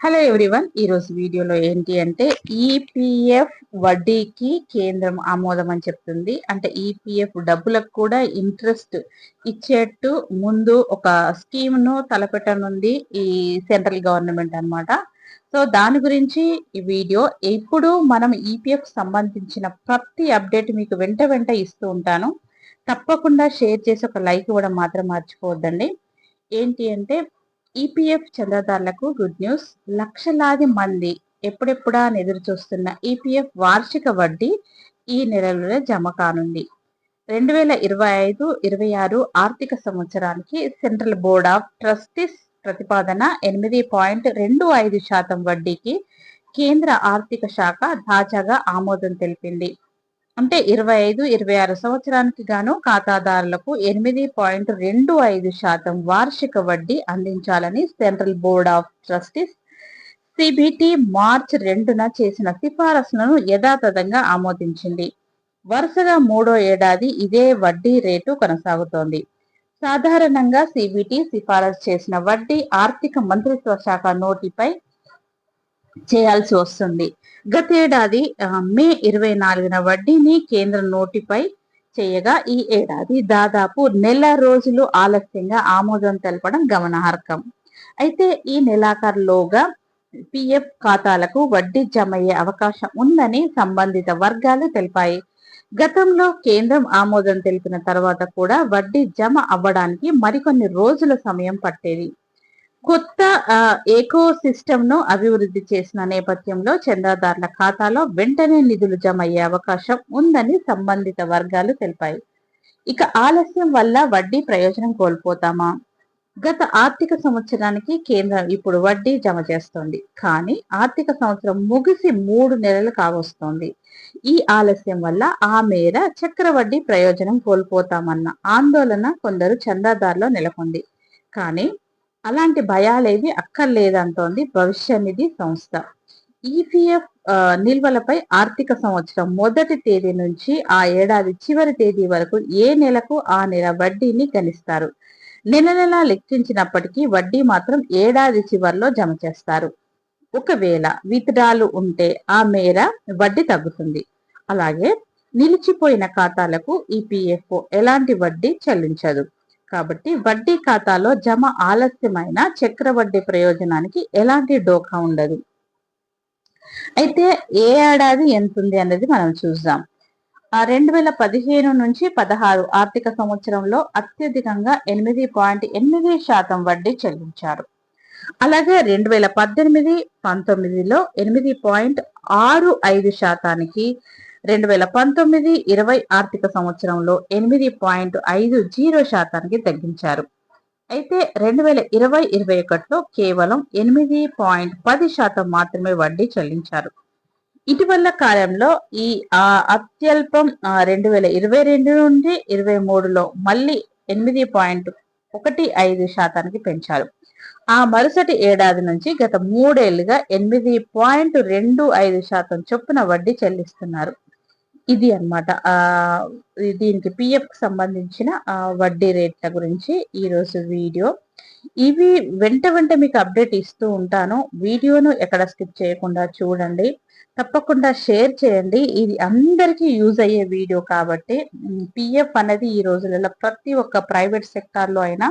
Hello everyone, ఈరోజు వీడియోలో ఏంటి అంటే ఈపీఎఫ్ వడ్డీకి కేంద్రం ఆమోదం అని చెప్తుంది. అంటే ఈపీఎఫ్ డబ్బులకు కూడా ఇంట్రెస్ట్ ఇచ్చేట్టు ముందు ఒక స్కీమ్ను తలపెట్టనుంది ఈ సెంట్రల్ గవర్నమెంట్ అన్నమాట. సో దాని గురించి ఈ వీడియో. ఇప్పుడు మనం ఈపీఎఫ్ సంబంధించిన ప్రతి అప్డేట్ మీకు వెంట ఇస్తూ ఉంటాను. తప్పకుండా షేర్ చేసి ఒక లైక్ ఇవ్వడం మాత్రం మర్చిపోవద్దండి. ఏంటి అంటే ఈపీఎఫ్ చందాదారులకు గుడ్ న్యూస్. లక్షలాది మంది ఎప్పుడెప్పుడా అని ఎదురు చూస్తున్న ఈపీఎఫ్ వార్షిక వడ్డీ ఈ నెలలోనే జమ కానుంది. 2025-26 ఆర్థిక సంవత్సరానికి సెంట్రల్ బోర్డ్ ఆఫ్ ట్రస్టీస్ ప్రతిపాదన 8.25% వడ్డీకి కేంద్ర ఆర్థిక శాఖ తాజాగా ఆమోదం తెలిపింది. అంటే 25-26 సంవత్సరానికి గాను ఖాతాదారులకు 8.25% వార్షిక వడ్డీ అందించాలని central board of trustees CBT మార్చి 2న చేసిన సిఫారసులను యథాతథంగా ఆమోదించింది. వరుసగా 3వ ఏడాది ఇదే వడ్డీ రేటు కొనసాగుతోంది. సాధారణంగా సిబిటి సిఫారసు చేసిన వడ్డీ ఆర్థిక మంత్రిత్వ శాఖ నోటిపై చేయాల్సి వస్తుంది. గతేడాది మే 24న వడ్డీని కేంద్ర నోటిపై చేయగా ఈ ఏడాది దాదాపు నెల రోజులు ఆలస్యంగా ఆమోదం తెలపడం గమనార్హం. అయితే ఈ నెలాఖరులోగా పిఎఫ్ ఖాతాలకు వడ్డీ జమయ్యే అవకాశం ఉందని సంబంధిత వర్గాలు తెలిపాయి. గతంలో కేంద్రం ఆమోదం తెలిపిన తర్వాత కూడా వడ్డీ జమ అవ్వడానికి మరికొన్ని రోజుల సమయం పట్టేది. కొత్త ఎకో సిస్టమ్ ను అభివృద్ధి చేసిన నేపథ్యంలో చందాదారుల ఖాతాలో వెంటనే నిధులు జమ అయ్యే అవకాశం ఉందని సంబంధిత వర్గాలు తెలిపాయి. ఇక ఆలస్యం వల్ల వడ్డీ ప్రయోజనం కోల్పోతామా? గత ఆర్థిక సంవత్సరానికి కేంద్రం ఇప్పుడు వడ్డీ జమ చేస్తోంది. కానీ ఆర్థిక సంవత్సరం ముగిసి 3 నెలలు కావస్తోంది. ఈ ఆలస్యం వల్ల ఆ మేర చక్రవడ్డీ ప్రయోజనం కోల్పోతామన్న ఆందోళన కొందరు చందాదారులో నెలకొంది. కానీ అలాంటి భయాలేవి అక్కర్లేదంటోంది భవిష్య నిధి సంస్థ. ఈపీఎఫ్ నిల్వలపై ఆర్థిక సంవత్సరం మొదటి తేదీ నుంచి ఆ ఏడాది చివరి తేదీ వరకు ఏ నెలకు ఆ నెల వడ్డీని గణిస్తారు. నెల లెక్కించినప్పటికీ వడ్డీ మాత్రం ఏడాది చివరిలో జమ చేస్తారు. ఒకవేళ విత్డ్రాలు ఉంటే ఆ మేర వడ్డీ తగ్గుతుంది. అలాగే నిలిచిపోయిన ఖాతాలకు ఈపీఎఫ్ఓ ఎలాంటి వడ్డీ చెల్లించదు. కాబట్టి వడ్డీ ఖాతాలో జమ ఆలస్యమైన చక్రవడ్డీ ప్రయోజనానికి ఎలాంటి డోకా ఉండదు. అయితే ఏ ఏడాది ఎంత ఉంది అన్నది మనం చూద్దాం. 2015-16 ఆర్థిక సంవత్సరంలో అత్యధికంగా 8.8% వడ్డీ చెల్లించారు. అలాగే 2018-19లో 8.65%, 2019-20 ఆర్థిక సంవత్సరంలో 8.50% తగ్గించారు. అయితే 2020-21లో కేవలం 8.10% మాత్రమే వడ్డీ చెల్లించారు. ఇటీవల కాలంలో ఈ అత్యల్పం 2022 నుండి 23లో మళ్ళీ 8.15% పెంచారు. ఆ మరుసటి ఏడాది నుంచి గత 3 ఏళ్లుగా 8.25% చొప్పున వడ్డీ చెల్లిస్తున్నారు. ఇది అన్నమాట దీనికి పిఎఫ్ కి సంబంధించిన వడ్డీ రేట్ల గురించి ఈరోజు వీడియో. ఇవి వెంట మీకు అప్డేట్ ఇస్తూ ఉంటాను. వీడియోను ఎక్కడ స్కిప్ చేయకుండా చూడండి. తప్పకుండా షేర్ చేయండి. ఇది అందరికీ యూజ్ అయ్యే వీడియో కాబట్టి పిఎఫ్ అనేది ఈ రోజులలో ప్రతి ఒక్క ప్రైవేట్ సెక్టార్లో అయినా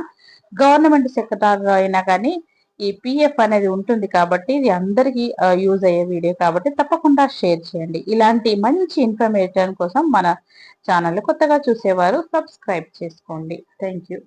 గవర్నమెంట్ సెక్టార్లో అయినా కానీ ఈ పిఎఫ్ అనేది ఉంటుంది కాబట్టి ఇది అందరికీ యూజ్ అయ్యే వీడియో కాబట్టి తప్పకుండా షేర్ చేయండి. ఇలాంటి మంచి ఇన్ఫర్మేషన్ కోసం మన ఛానల్ కొత్తగా చూసేవారు సబ్స్క్రైబ్ చేసుకోండి. Thank you.